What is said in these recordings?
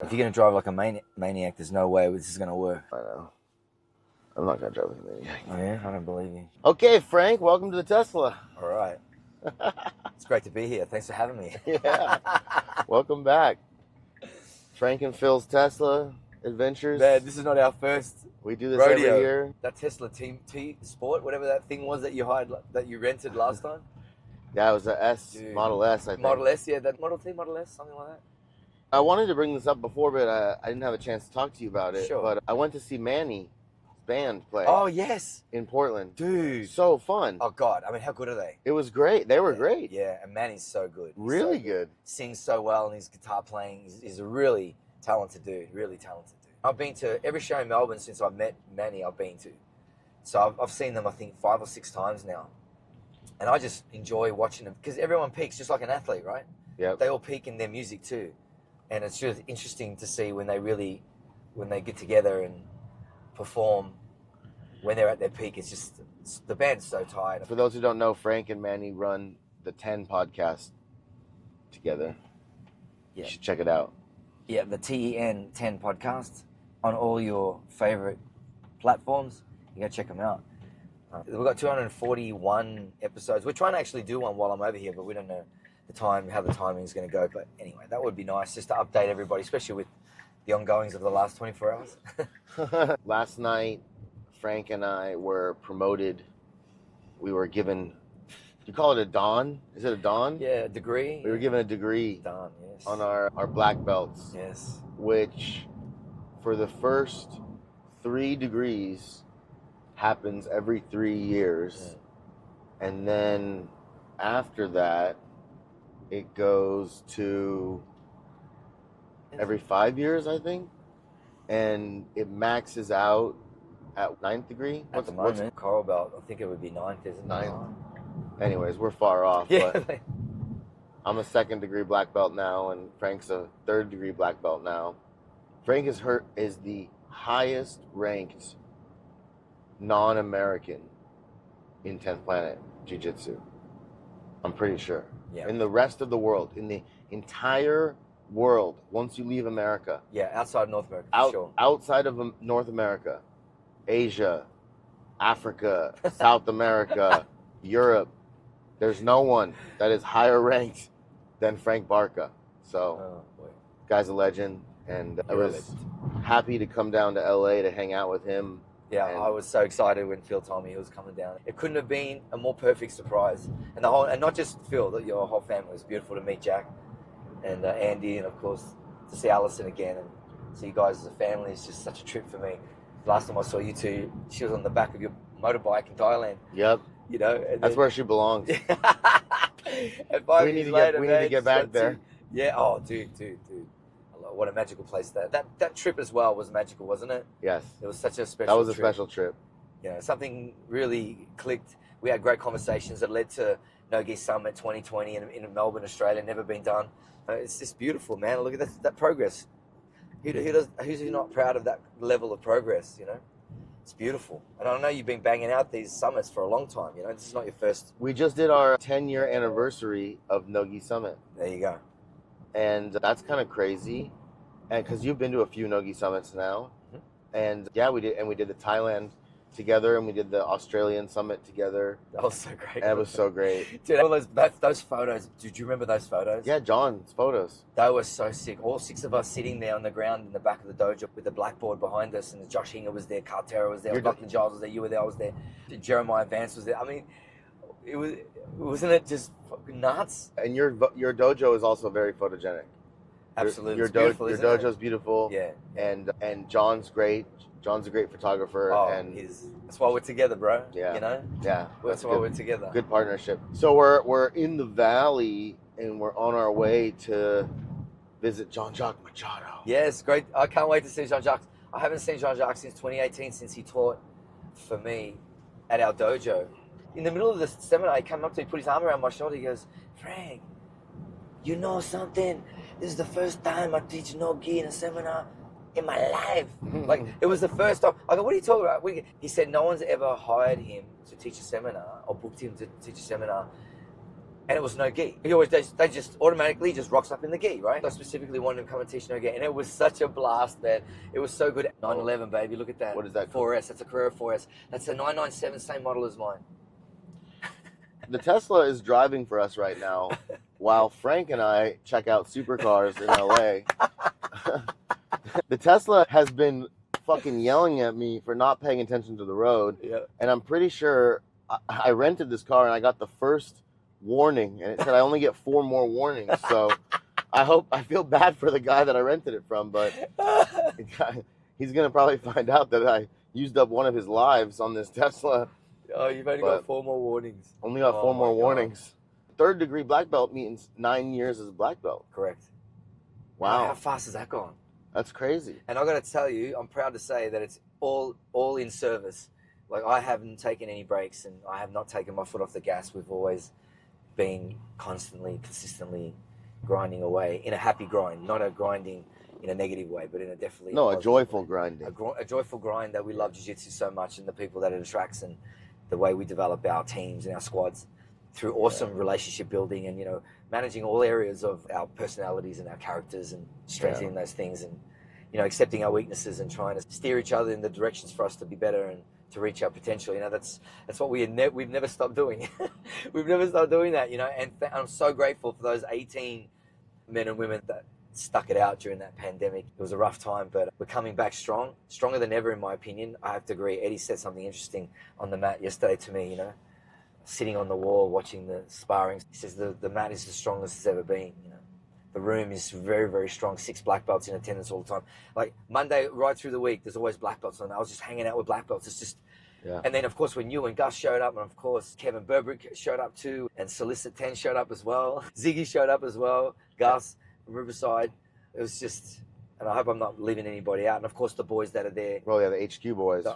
If you're going to drive like a maniac, there's no way this is going to work. I know. I'm not going to drive like a maniac. Oh, yeah? I don't believe you. Okay, Frank, welcome to the Tesla. All right. It's great to be here. Thanks for having me. Yeah. Welcome back. Frank and Phil's Tesla adventures. Man, this is not our first We do this rodeo. every year. That Tesla T Sport, whatever that thing was that you rented last time. Yeah, it was a S, Dude. Model S, I think. Model S, yeah, that Model T, Model S, something like that. I wanted to bring this up before, but I didn't have a chance to talk to you about it. Sure. But I went to see Manny's band play Oh, yes. in Portland. Dude. So fun. Oh, God. I mean, how good are they? It was great. They were great. Yeah, and Manny's so good. He's Really so good. Sings so well, and his guitar playing. He's a really talented dude. Really talented dude. I've been to every show in Melbourne since I've met Manny. I've been to, so I've seen them I think 5 or 6 times now, and I just enjoy watching them because everyone peaks just like an athlete, right? Yeah. They all peak in their music too, and it's just interesting to see when they get together and perform. When they're at their peak, the band's so tired. For those who don't know, Frank and Manny run the 10 podcast together. Yeah. You should check it out. Yeah, the TEN 10 podcast on all your favorite platforms. You go check them out. We've got 241 episodes. We're trying to actually do one while I'm over here, but we don't know how the timing is going to go. But anyway, that would be nice just to update everybody, especially with the ongoings of the last 24 hours. Last night, Frank and I were promoted. We were given, you call it a Dawn? Is it a Dawn? Yeah, a degree. We were given a degree Dawn, yes. on our black belts. Yes. Which, for the first 3 degrees, happens every 3 years. Yeah. And then after that, it goes to every 5 years, I think. And it maxes out at 9th degree. At the moment, Coral Belt, I think it would be 9th, isn't it? 9th. Anyways, we're far off. Yeah. But I'm a 2nd degree black belt now, and Frank's a 3rd degree black belt now. Frank is the highest ranked non-American in 10th Planet Jiu-Jitsu. I'm pretty sure. Yeah. In the rest of the world, in the entire world, once you leave America. Yeah, outside North America, sure. Outside of North America, Asia, Africa, South America, Europe, there's no one that is higher ranked than Frank Barca. So, guy's a legend, and I was happy to come down to LA to hang out with him. Yeah, I was so excited when Phill told me he was coming down. It couldn't have been a more perfect surprise. And not just Phill, your whole family. It was beautiful to meet Jack and Andy, and of course to see Alison again and see you guys as a family. It's just such a trip for me. Last time I saw you two, she was on the back of your motorbike in Thailand. Yep. You know, that's where she belongs. And 5 years later, we need to get back there. Yeah. Oh, dude. What a magical place that trip as well was magical, wasn't it? Yes. It was such a special trip. That was a special trip. You know, something really clicked. We had great conversations that led to No-Gi Summit 2020 in Melbourne, Australia. Never been done. It's just beautiful, man. Look at that progress. Who's not proud of that level of progress, you know? It's beautiful. And I know you've been banging out these summits for a long time, you know? This is not your first. We just did our 10-year anniversary of No-Gi Summit. There you go. And that's kind of crazy. And because you've been to a few No-Gi Summits now. Mm-hmm. And yeah, we did the Thailand together, and we did the Australian Summit together. That was so great. And it was so great. Dude, all those photos, do you remember those photos? Yeah, John's photos. They were so sick. All 6 of us sitting there on the ground in the back of the dojo with the blackboard behind us, and Josh Hinger was there, Cartera was there, Dr. Giles was there, you were there, I was there, Jeremiah Vance was there. I mean, wasn't it just fucking nuts? And your dojo is also very photogenic. Absolutely. Your dojo's beautiful. Yeah. And John's great. John's a great photographer. Oh, and that's why we're together, bro. Yeah. You know? Yeah. That's why we're together. Good partnership. So we're in the valley, and we're on our way to visit Jean-Jacques Machado. Yes, great. I can't wait to see Jean-Jacques. I haven't seen Jean-Jacques since 2018, since he taught for me at our dojo. In the middle of the seminar, he came up to me, put his arm around my shoulder. He goes, Frank, you know something? This is the first time I teach no-gi in a seminar in my life. Like, it was the first time. I go, what are you talking about? He said no one's ever hired him to teach a seminar or booked him to teach a seminar And it was no gi. He always they just automatically just rocks up in the gi, right? I specifically wanted him to come and teach no gi, and it was such a blast, man. It was so good. 911, baby, look at that. What is that? 4S. That's a Carrera 4S. That's a 997, same model as mine. The Tesla is driving for us right now, while Frank and I check out supercars in LA. The Tesla has been fucking yelling at me for not paying attention to the road, and I'm pretty sure I rented this car and I got the first warning, and it said I only get 4 more warnings. So I feel bad for the guy that I rented it from, but he's gonna probably find out that I used up one of his lives on this Tesla. Oh, you've only got 4 more warnings. Only got 4 more warnings. 3rd degree black belt means 9 years as a black belt. Correct. Wow. How fast has that gone? That's crazy. And I got to tell you, I'm proud to say that it's all in service. Like, I haven't taken any breaks, and I have not taken my foot off the gas. We've always been constantly, consistently grinding away in a happy grind, not a grinding in a negative way, but in a definitely a joyful grinding. A joyful grind that we love jiu-jitsu so much, and the people that it attracts, and the way we develop our teams and our squads through awesome relationship building, and managing all areas of our personalities and our characters, and strengthening those things, and accepting our weaknesses and trying to steer each other in the directions for us to be better and to reach our potential. That's what we've never stopped doing. We've never stopped doing that, and I'm so grateful for those 18 men and women that stuck it out during that pandemic. It was a rough time, but we're coming back stronger than ever, in my opinion. I have to agree. Eddie said something interesting on the mat yesterday to me, sitting on the wall watching the sparring. He says the mat is the strongest it's ever been. The room is very, very strong. 6 black belts in attendance all the time. Like Monday, right through the week, there's always black belts on. I was just hanging out with black belts. It's just, and then of course when you and Gus showed up, and of course Kevin Burbrick showed up too, and Solicit 10 showed up as well. Ziggy showed up as well. Gus from Riverside. It was just, and I hope I'm not leaving anybody out. And of course the boys that are there. Well, yeah, the HQ boys.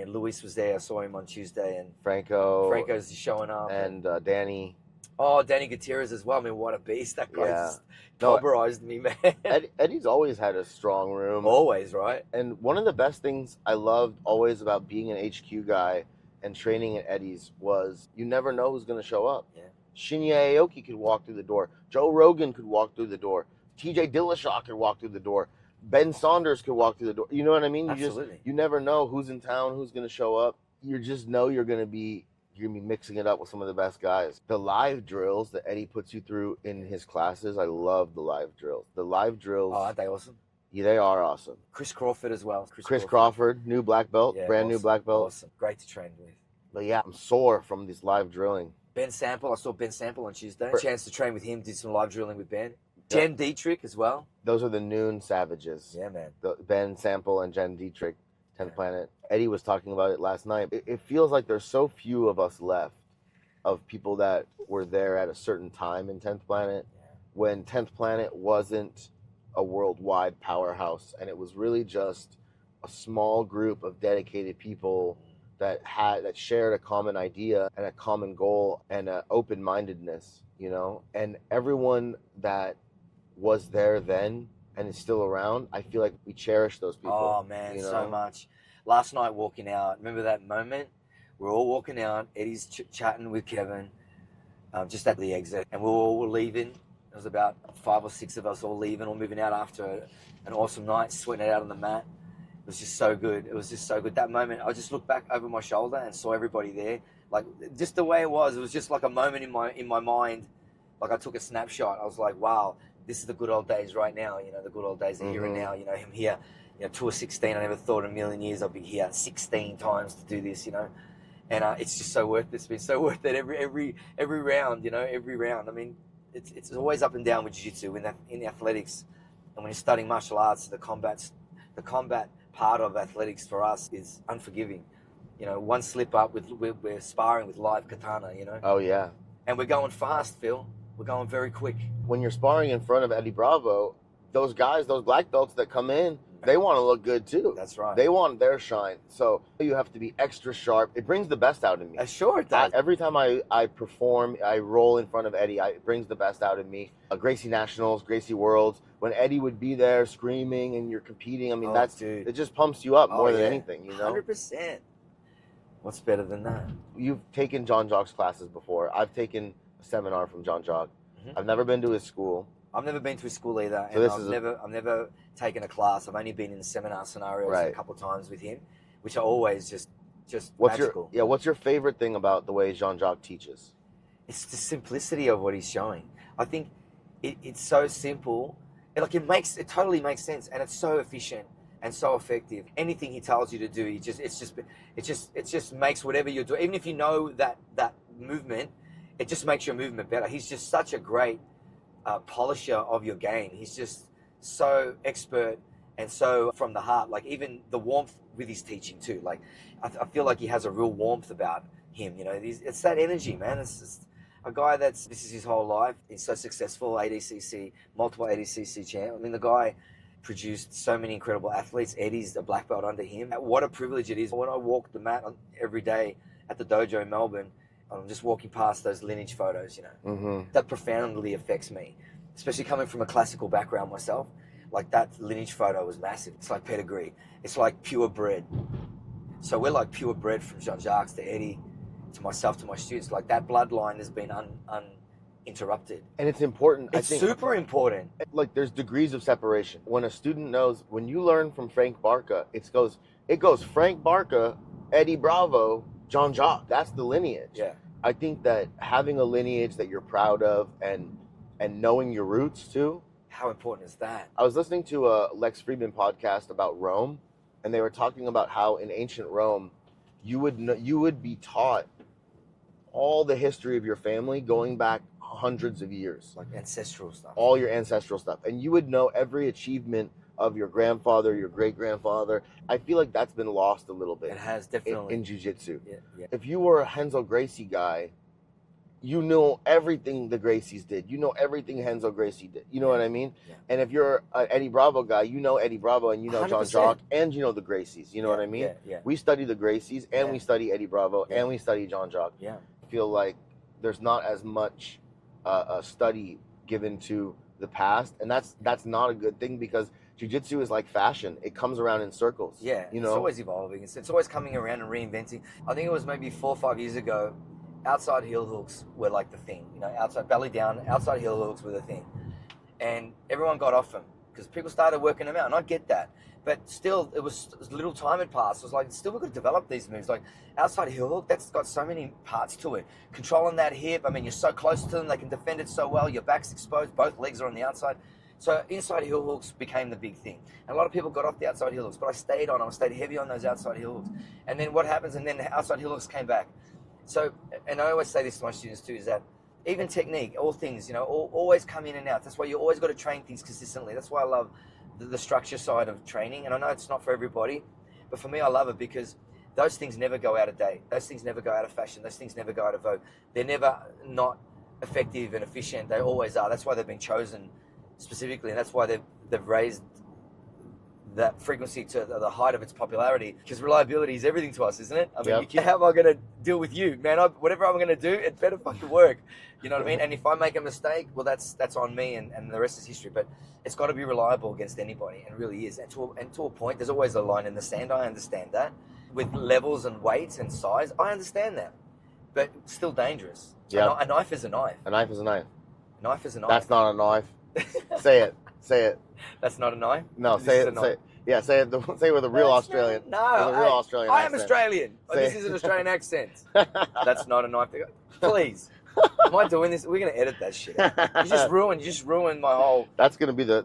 Luis was there. I saw him on Tuesday, and Franco's showing up, and Danny. Oh, Danny Gutierrez as well. I mean, what a beast. That guy just pulverized me, man. Eddie's always had a strong room. Always, right? And one of the best things I loved always about being an HQ guy and training at Eddie's was you never know who's going to show up. Yeah. Shinya Aoki could walk through the door. Joe Rogan could walk through the door. TJ Dillashaw could walk through the door. Ben Saunders could walk through the door. You know what I mean? Absolutely. You never know who's in town, who's going to show up. You just know you're going to be mixing it up with some of the best guys. The live drills that Eddie puts you through in his classes, I love the live drills. The live drills. Oh, aren't they awesome? Yeah, they are awesome. Chris Crawford as well. Chris Crawford, new black belt, brand new black belt. Awesome. Great to train with. But yeah, I'm sore from this live drilling. Ben Sample, I saw Ben Sample on Tuesday. Chance to train with him, did some live drilling with Ben. Jen Dietrich as well. Those are the noon savages. Yeah, man. Ben Sample and Jen Dietrich, 10th Planet. Eddie was talking about it last night. It feels like there's so few of us left, of people that were there at a certain time in 10th Planet, when 10th Planet wasn't a worldwide powerhouse, and it was really just a small group of dedicated people that shared a common idea and a common goal and an open-mindedness, and everyone that was there then and is still around, I feel like we cherish those people. Oh man, so much. Last night walking out, remember that moment? We're all walking out. Eddie's chatting with Kevin, just at the exit, and we were leaving. There was about 5 or 6 of us all leaving, all moving out after an awesome night, sweating it out on the mat. It was just so good. It was just so good. That moment, I just looked back over my shoulder and saw everybody there, like just the way it was. It was just like a moment in my mind. Like I took a snapshot. I was like, wow, this is the good old days right now. The good old days are here and now. Him here. Tour 16. I never thought in a million years I'd be here 16 times to do this. And it's just so worth it. It's been so worth it every round, every round. I mean, it's always up and down with jiu-jitsu in athletics. And when you're studying martial arts, the combat part of athletics for us is unforgiving. One slip up, we're sparring with live katana, Oh, yeah. And we're going fast, Phil. We're going very quick. When you're sparring in front of Eddie Bravo, those guys, those black belts that come in, they want to look good too. That's right. They want their shine. So you have to be extra sharp. It brings the best out of me. Sure it does. Every time I perform, I roll in front of Eddie, it brings the best out of me. Gracie Nationals, Gracie Worlds, when Eddie would be there screaming and you're competing, I mean, it just pumps you up more than anything, 100%. What's better than that? You've taken John Jock's classes before. I've taken seminar from Jean-Jacques. Mhm. I've never been to his school. I've never been to a school either, So and I've never taken a class. I've only been in seminar scenarios Right. a couple of times with him, which are always just What's magical. what's your favorite thing about the way Jean-Jacques teaches? It's the simplicity of what he's showing. I think it's so simple. It totally makes sense, and it's so efficient and so effective. Anything he tells you to do, it just makes whatever you're doing. Even if you know that movement, it just makes your movement better. He's just such a great polisher of your game. He's just so expert and so from the heart. Like even the warmth with his teaching too. Like I feel like he has a real warmth about him. You know, it's that energy, man. It's just a guy this is his whole life. He's so successful, ADCC, multiple ADCC champ. I mean, the guy produced so many incredible athletes. Eddie's a black belt under him. What a privilege it is. When I walk the mat every day at the dojo in Melbourne, I'm just walking past those lineage photos, you know. Mm-hmm. That profoundly affects me, especially coming from a classical background myself. Like that lineage photo was massive. It's like pedigree. It's like pure bread. So we're like pure bread from Jean-Jacques to Eddie, to myself, to my students. Like that bloodline has been uninterrupted. And it's important. It's I think, super important. Like there's degrees of separation. When a student knows, when you learn from Frank Barca, it goes Frank Barca, Eddie Bravo, Jean-Jacques. That's the lineage. Yeah. I think that having a lineage that you're proud of and knowing your roots too. How important is that? I was listening to a Lex Friedman podcast about Rome, and they were talking about how in ancient Rome, you would be taught all the history of your family going back hundreds of years. Like ancestral stuff. All your ancestral stuff. And you would know every achievement of your grandfather, your great-grandfather. I feel like that's been lost a little bit. It has, definitely. In jiu-jitsu. Yeah. If you were a Renzo Gracie guy, you know everything the Gracies did. You know everything Renzo Gracie did. You know what I mean? Yeah. And if you're an Eddie Bravo guy, you know Eddie Bravo and you know 100%. Jean-Jacques and you know the Gracies. You know what I mean? Yeah. We study the Gracies and we study Eddie Bravo and we study Jean-Jacques. Yeah. I feel like there's not as much study given to the past, and that's not a good thing because jiu-jitsu is like fashion. It comes around in circles. Yeah, you know? It's always evolving. It's always coming around and reinventing. I think it was maybe 4 or 5 years ago, outside heel hooks were like the thing. You know, outside belly down, outside heel hooks were the thing. And everyone got off them because people started working them out, and I get that. But still, it was little time had passed. It was like, still we've got to develop these moves. Like outside heel hook, that's got so many parts to it. Controlling that hip, I mean, you're so close to them, they can defend it so well. Your back's exposed, both legs are on the outside. So inside heel hooks became the big thing. And a lot of people got off the outside heel hooks, but I stayed heavy on those outside heel hooks. And then what happens, and then the outside heel hooks came back. So, and I always say this to my students too, is that even technique, all things, you know, always come in and out. That's why you always got to train things consistently. That's why I love the structure side of training. And I know it's not for everybody, but for me, I love it because those things never go out of date. Those things never go out of fashion. Those things never go out of vogue. They're never not effective and efficient. They always are. That's why they've been chosen specifically, and that's why they've raised that frequency to the height of its popularity, because reliability is everything to us, isn't it? I mean, how am I going to deal with you, man? Whatever I'm going to do, it better fucking work. You know what I mean? And if I make a mistake, well, that's on me, and the rest is history. But it's got to be reliable against anybody, and it really is. And to a point, there's always a line in the sand. I understand that. With levels and weights and size, I understand that. But it's still dangerous. Yeah. A knife is a knife. A knife is a knife. A knife is a knife. That's not a knife. Say it. Say it. That's not a knife? No, say it. Say it. Yeah, say it. Say it with a real Australian. No, with a real Australian I accent. am Australian. This is an Australian accent. That's not a knife. Please. Am I doing this? We're gonna edit that shit out. You just ruined my whole. That's gonna be the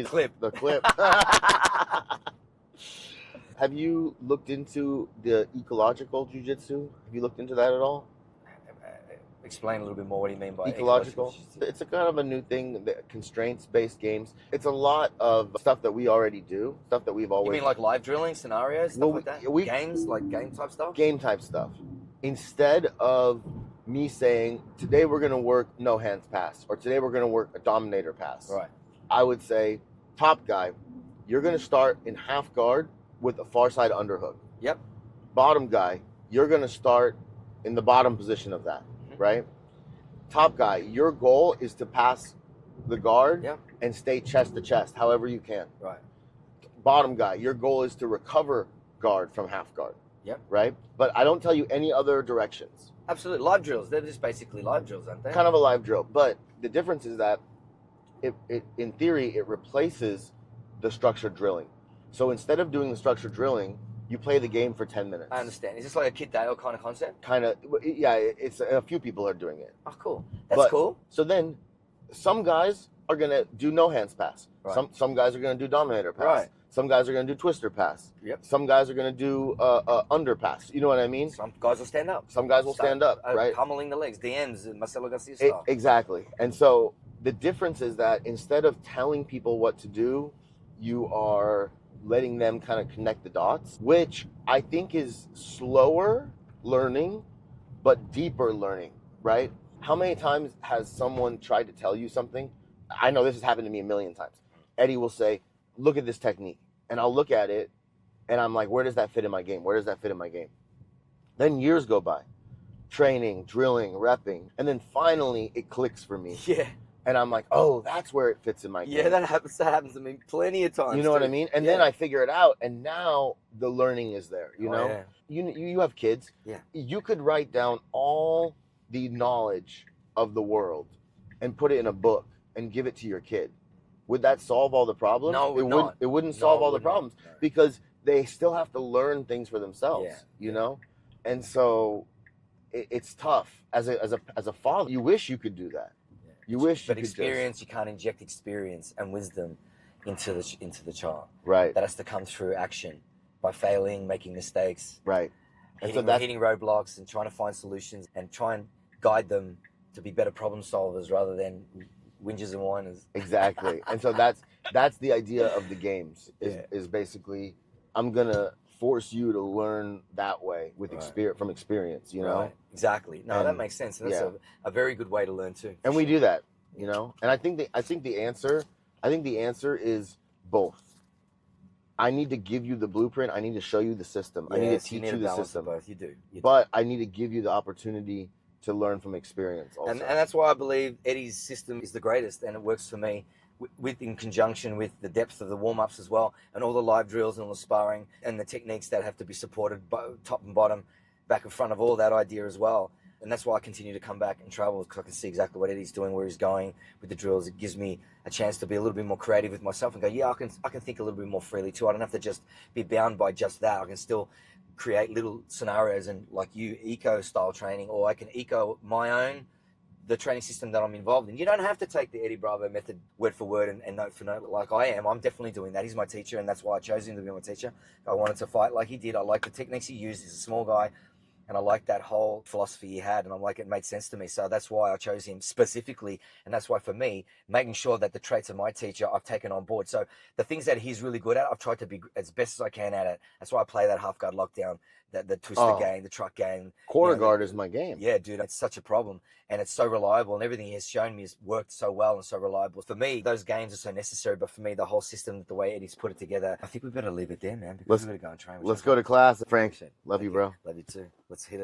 clip. The clip. Have you looked into the ecological jiu-jitsu? Have you looked into that at all? Explain a little bit more. What do you mean by ecological? It's a kind of a new thing, constraints-based games. It's a lot of stuff that we already do, stuff that we've always... You mean like live drilling scenarios, stuff like that? Games, like game-type stuff? Game-type stuff. Instead of me saying, today we're going to work no hands pass, or today we're going to work a dominator pass. Right. I would say, top guy, you're going to start in half guard with a far side underhook. Yep. Bottom guy, you're going to start in the bottom position of that. Right? Top guy, your goal is to pass the guard and stay chest to chest, however you can. Right. Bottom guy, your goal is to recover guard from half guard. Yep. Right? But I don't tell you any other directions. Absolutely. Live drills. They're just basically live drills, aren't they? Kind of a live drill. But the difference is that it in theory, it replaces the structured drilling. So instead of doing the structured drilling, you play the game for 10 minutes. I understand. Is this like a Kid Dale kind of concept? Kind of, yeah, it's a few people are doing it. Oh, cool. That's cool. So then some guys are going to do no hands pass. Right. Some guys are going to do dominator pass. Right. Some guys are going to do twister pass. Yep. Some guys are going to do under pass. You know what I mean? Some guys will stand up. Some guys will stand up, right? Pummeling the legs, DMs, Marcelo Garcia style. Exactly. And so the difference is that instead of telling people what to do, you are letting them kind of connect the dots, which I think is slower learning, but deeper learning, right? How many times has someone tried to tell you something? I know this has happened to me a million times. Eddie will say, look at this technique. And I'll look at it and I'm like, where does that fit in my game? Where does that fit in my game? Then years go by, training, drilling, repping. And then finally it clicks for me. Yeah. And I'm like, oh, that's where it fits in my game. Yeah, that happens to me plenty of times. You know what I mean? And then I figure it out, and now the learning is there, you know? Yeah. You have kids. Yeah. You could write down all the knowledge of the world and put it in a book and give it to your kid. Would that solve all the problems? No, it would not. It wouldn't solve all the problems No. because they still have to learn things for themselves, you know? And so it's tough. As a father, you wish you could do that. You wish, but experience, you can't inject experience and wisdom into the child. Right. That has to come through action, by failing, making mistakes, right, hitting roadblocks, and trying to find solutions and try and guide them to be better problem solvers rather than whingers and whiners. Exactly. And so that's the idea of the games is basically I'm gonna force you to learn that way with from experience, you know? Right. Exactly. No, that makes sense. And that's a very good way to learn too. And we do that, you know? And I think the answer is both. I need to give you the blueprint. I need to show you the system. I need to teach you the system. Both. You do. But I need to give you the opportunity to learn from experience also. And that's why I believe Eddie's system is the greatest, and it works for me in conjunction with the depth of the warm-ups as well, and all the live drills and all the sparring and the techniques that have to be supported by top and bottom, back and front of all that idea as well. And that's why I continue to come back and travel, because I can see exactly what Eddie's doing, where he's going with the drills. It gives me a chance to be a little bit more creative with myself and go, I can think a little bit more freely too. I don't have to just be bound by just that. I can still create little scenarios and, like you, eco style training, or I can eco my own, the training system that I'm involved in. You don't have to take the Eddie Bravo method word for word and note for note like I am. I'm definitely doing that. He's my teacher, and that's why I chose him to be my teacher. I wanted to fight like he did. I like the techniques he used. He's a small guy, and I like that whole philosophy he had, and I'm like, it made sense to me. So that's why I chose him specifically, and that's why for me, making sure that the traits of my teacher I've taken on board. So the things that he's really good at, I've tried to be as best as I can at it. That's why I play that half guard lockdown, the twister game, the truck game. Quarter guard is my game. Yeah, dude, it's such a problem, and it's so reliable, and everything he has shown me has worked so well and so reliable. For me, those games are so necessary, but for me, the whole system, the way Eddie's put it together, I think we better leave it there, man, because we better go and train. Let's go to class, Frank. Love you, bro. Love you too. Let's hit it.